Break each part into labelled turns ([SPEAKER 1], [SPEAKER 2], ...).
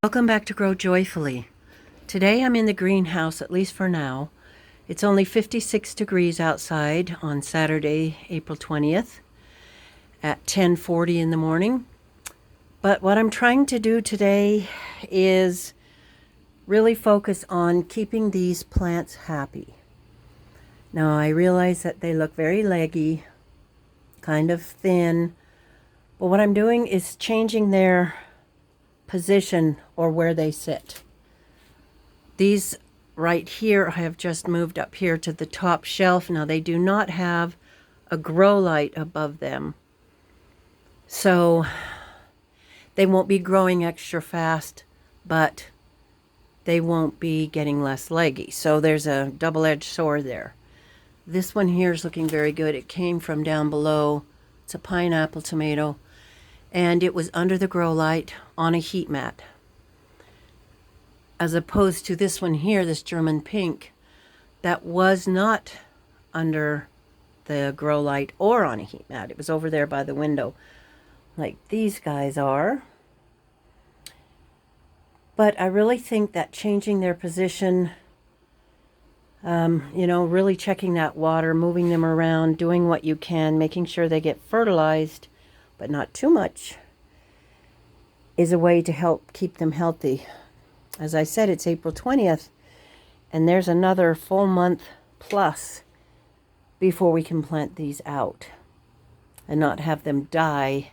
[SPEAKER 1] Welcome back to Grow Joyfully. Today I'm in the greenhouse, at least for now. It's only 56 degrees outside on Saturday, April 20th at 10:40 in the morning. But what I'm trying to do today is really focus on keeping these plants happy. Now I realize that they look very leggy, kind of thin, but what I'm doing is changing their position or where they sit. These right here I have just moved up here to the top shelf. Now they do not have a grow light above them, so they won't be growing extra fast, but they won't be getting less leggy. So there's a double-edged sword there. This one here is looking very good. It came from down below. It's a pineapple tomato, and it was under the grow light on a heat mat, as opposed to this one here, this German pink, that was not under the grow light or on a heat mat. It was over there by the window, like these guys are. But I really think that changing their position, really checking that water, moving them around, doing what you can, making sure they get fertilized, but not too much, is a way to help keep them healthy. As I said, it's April 20th, and there's another full month plus before we can plant these out and not have them die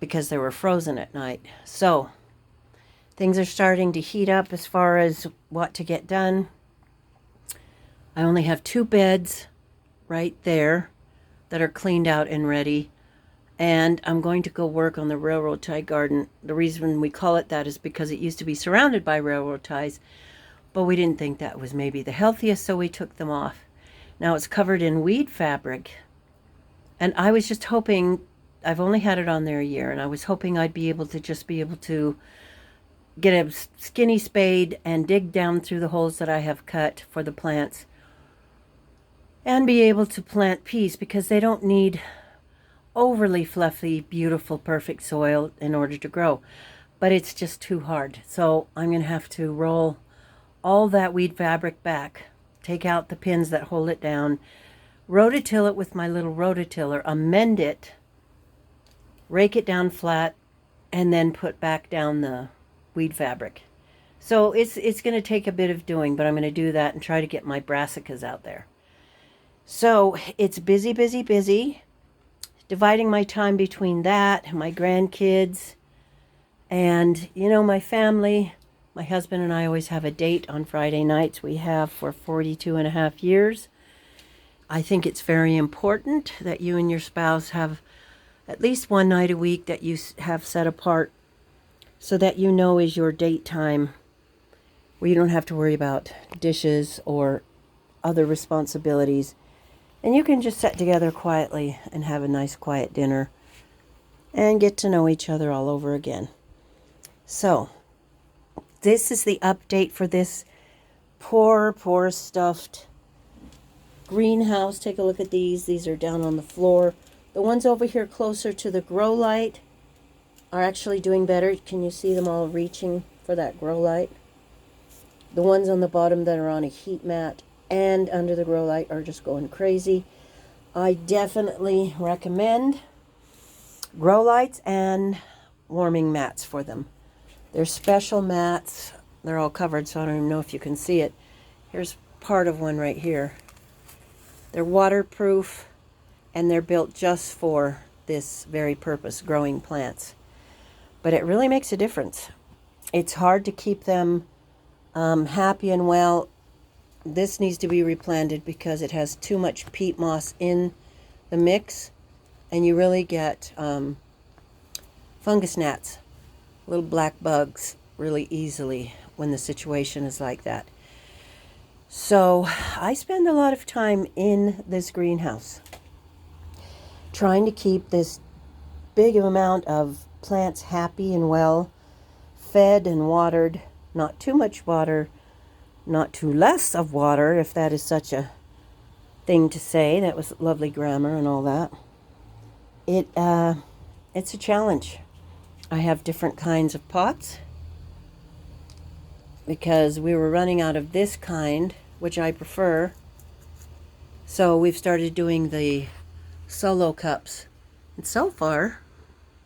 [SPEAKER 1] because they were frozen at night. So things are starting to heat up as far as what to get done. I only have 2 beds right there that are cleaned out and ready. And I'm going to go work on the railroad tie garden. The reason we call it that is because it used to be surrounded by railroad ties, but we didn't think that was maybe the healthiest, so we took them off. Now it's covered in weed fabric, and I was just hoping, I've only had it on there a year, and I was hoping I'd be able to get a skinny spade and dig down through the holes that I have cut for the plants and be able to plant peas, because they don't need overly fluffy, beautiful, perfect soil in order to grow. But it's just too hard. So I'm going to have to roll all that weed fabric back, take out the pins that hold it down, rototill it with my little rototiller, amend it, rake it down flat, and then put back down the weed fabric. So it's going to take a bit of doing, but I'm going to do that and try to get my brassicas out there. So it's busy, busy, busy. Dividing my time between that, my grandkids, and, my family. My husband and I always have a date on Friday nights. We have for 42 and a half years. I think it's very important that you and your spouse have at least one night a week that you have set apart so that is your date time, where you don't have to worry about dishes or other responsibilities. And you can just sit together quietly and have a nice quiet dinner and get to know each other all over again. So, this is the update for this poor stuffed greenhouse. Take a look at these. These are down on the floor. The ones over here closer to the grow light are actually doing better. Can you see them all reaching for that grow light? The ones on the bottom that are on a heat mat and under the grow light are just going crazy. I definitely recommend grow lights and warming mats for them. They're special mats. They're all covered, so I don't even know if you can see it. Here's part of one right here. They're waterproof, and they're built just for this very purpose, growing plants. But it really makes a difference. It's hard to keep them happy and well. This needs to be replanted because it has too much peat moss in the mix, and you really get fungus gnats, little black bugs, really easily when the situation is like that. So I spend a lot of time in this greenhouse trying to keep this big amount of plants happy and well, fed and watered, not too much water, not too less of water, if that is such a thing to say. That was lovely grammar and all that. It's a challenge. I have different kinds of pots. because we were running out of this kind, which I prefer. So we've started doing the solo cups. And so far,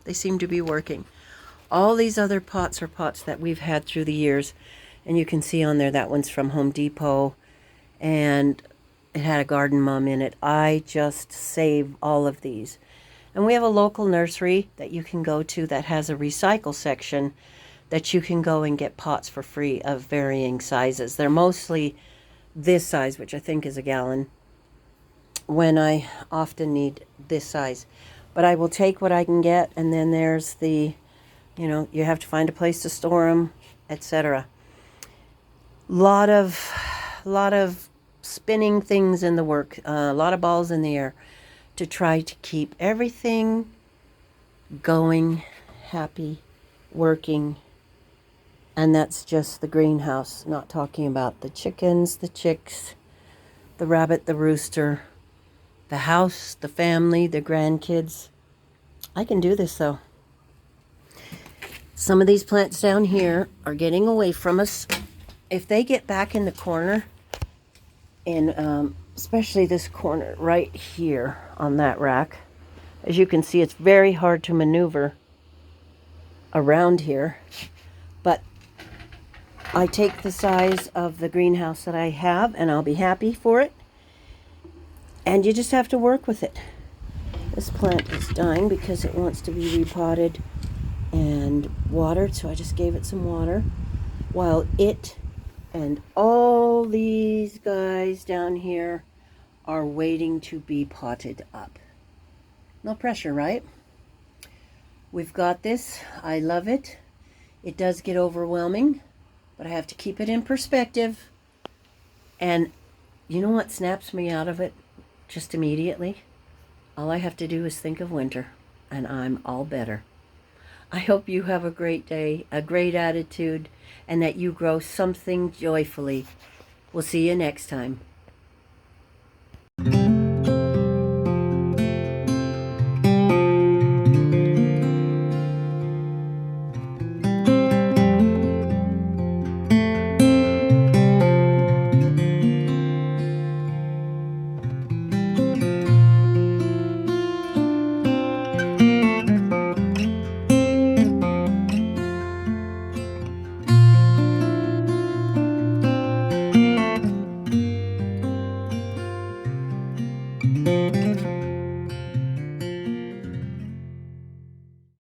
[SPEAKER 1] they seem to be working. All these other pots are pots that we've had through the years. And you can see on there, that one's from Home Depot. And it had a garden mum in it. I just save all of these. And we have a local nursery that you can go to that has a recycle section that you can go and get pots for free of varying sizes. They're mostly this size, which I think is a gallon, when I often need this size. But I will take what I can get, and then there's the, you have to find a place to store them, etc. Lot of spinning things in the work, a lot of balls in the air to try to keep everything going, happy, working. And that's just the greenhouse, not talking about the chickens, the chicks, the rabbit, the rooster, the house, the family, the grandkids. I can do this though. Some of these plants down here are getting away from us. If they get back in the corner, and especially this corner right here on that rack, as you can see, it's very hard to maneuver around here. But I take the size of the greenhouse that I have, and I'll be happy for it. And you just have to work with it. This plant is dying because it wants to be repotted and watered, so I just gave it some water. While it and all these guys down here are waiting to be potted up. No pressure, right? We've got this. I love it. It does get overwhelming, but I have to keep it in perspective. And you know what snaps me out of it just immediately? All I have to do is think of winter, and I'm all better. I hope you have a great day, a great attitude, and that you grow something joyfully. We'll see you next time.